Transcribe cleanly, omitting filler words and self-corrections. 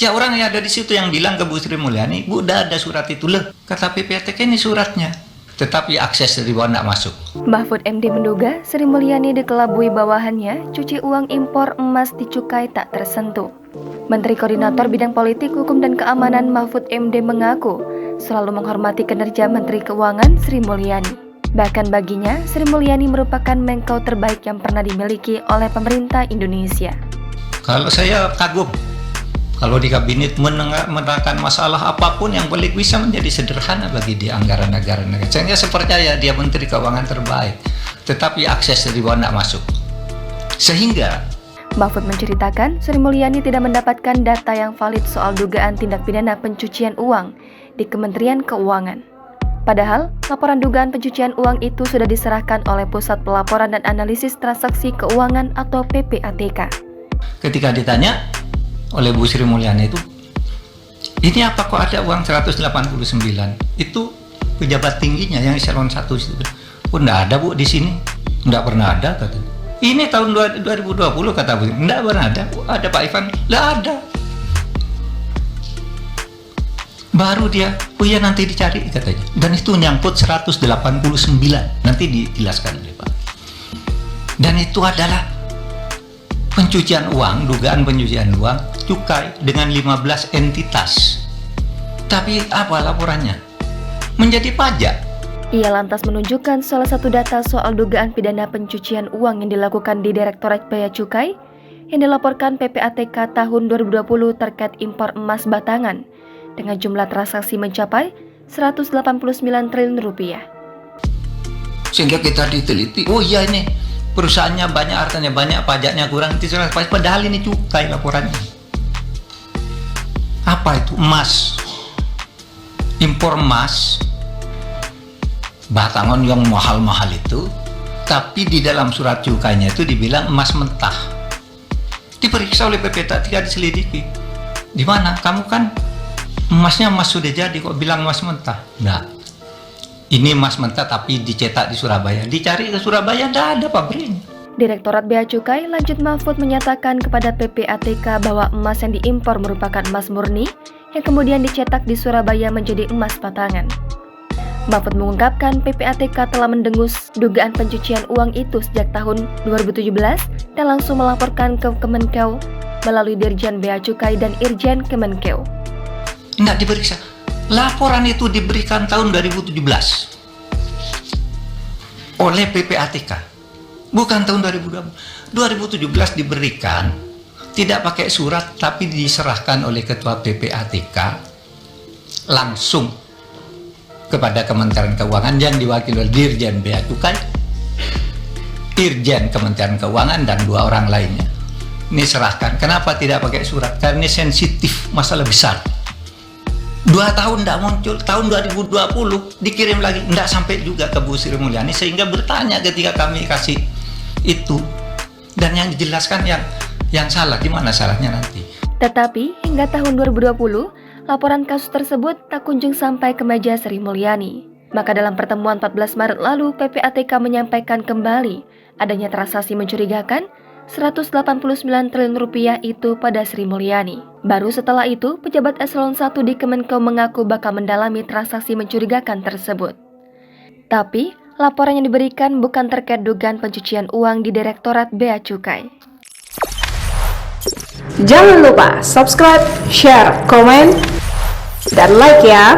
Ya orang yang ada di situ yang bilang ke Bu Sri Mulyani, Bu udah ada surat itu loh. Kata PPATK ini suratnya. Tetapi akses dari bawah tidak masuk. Mahfud MD menduga Sri Mulyani dikelabui bawahannya cuci uang impor emas di cukai tak tersentuh. Menteri Koordinator Bidang Politik, Hukum dan Keamanan Mahfud MD mengaku selalu menghormati kinerja Menteri Keuangan Sri Mulyani. Bahkan baginya, Sri Mulyani merupakan Menko terbaik yang pernah dimiliki oleh pemerintah Indonesia. Kalau saya kagum, kalau di kabinet menerangkan masalah apapun yang paling bisa menjadi sederhana bagi di anggaran negara. Saya percaya dia Menteri Keuangan terbaik, tetapi akses dari bawah tidak masuk. Sehingga Mahfud menceritakan Sri Mulyani tidak mendapatkan data yang valid soal dugaan tindak pidana pencucian uang di Kementerian Keuangan. Padahal, laporan dugaan pencucian uang itu sudah diserahkan oleh Pusat Pelaporan dan Analisis Transaksi Keuangan atau PPATK. Ketika ditanya oleh Bu Sri Mulyani itu, ini apa kok ada uang 189? Itu pejabat tingginya yang eselon 1 itu. Oh, enggak ada Bu di sini. Enggak pernah ada kata. Ini tahun 2020 kata Bu. Enggak pernah ada. Ada Pak Ivan? Enggak ada. Baru dia, oh iya nanti dicari katanya. Dan itu nyangkut 189. Nanti dijelaskan oleh Pak. Dan itu adalah pencucian uang, dugaan pencucian uang, cukai dengan 15 entitas. Tapi apa laporannya? Menjadi pajak. Ia lantas menunjukkan salah satu data soal dugaan pidana pencucian uang yang dilakukan di Direktorat Bea Cukai yang dilaporkan PPATK tahun 2020 terkait impor emas batangan dengan jumlah transaksi mencapai 189 triliun rupiah. Sehingga kita diteliti, oh iya ini perusahaannya banyak, artinya banyak, pajaknya kurang, padahal ini cukai laporannya. Apa itu? Emas. Impor emas batangan yang mahal-mahal itu, tapi di dalam surat cukainya itu dibilang emas mentah. Diperiksa oleh PPATK, diselidiki. Di mana? Kamu kan emasnya emas sudah jadi, kok bilang emas mentah? Nah, ini emas mentah tapi dicetak di Surabaya. Dicari ke Surabaya, tidak ada pabriknya. Direktorat Bea Cukai lanjut Mahfud menyatakan kepada PPATK bahwa emas yang diimpor merupakan emas murni yang kemudian dicetak di Surabaya menjadi emas batangan. Mahfud mengungkapkan PPATK telah mendengus dugaan pencucian uang itu sejak tahun 2017 dan langsung melaporkan ke Kemenkeu melalui Dirjen Bea Cukai dan Irjen Kemenkeu. Tidak diperiksa. Laporan itu diberikan tahun 2017 oleh PPATK, bukan tahun 2020. 2017 diberikan, tidak pakai surat, tapi diserahkan oleh Ketua PPATK langsung kepada Kementerian Keuangan yang diwakili oleh Dirjen Bea Cukai, Irjen Kementerian Keuangan, dan 2 orang lainnya. Ini serahkan. Kenapa tidak pakai surat? Karena ini sensitif, masalah besar. 2 tahun tidak muncul, tahun 2020 dikirim lagi, tidak sampai juga ke Bu Sri Mulyani, sehingga bertanya ketika kami kasih itu, dan yang dijelaskan yang salah, di mana salahnya nanti. Tetapi hingga tahun 2020, laporan kasus tersebut tak kunjung sampai ke meja Sri Mulyani. Maka dalam pertemuan 14 Maret lalu, PPATK menyampaikan kembali adanya transaksi mencurigakan 189 triliun rupiah itu pada Sri Mulyani. Baru setelah itu, pejabat eselon 1 di Kemenkeu mengaku bakal mendalami transaksi mencurigakan tersebut. Tapi, laporan yang diberikan bukan terkait dugaan pencucian uang di Direktorat Bea Cukai. Jangan lupa subscribe, share, komen, dan like ya!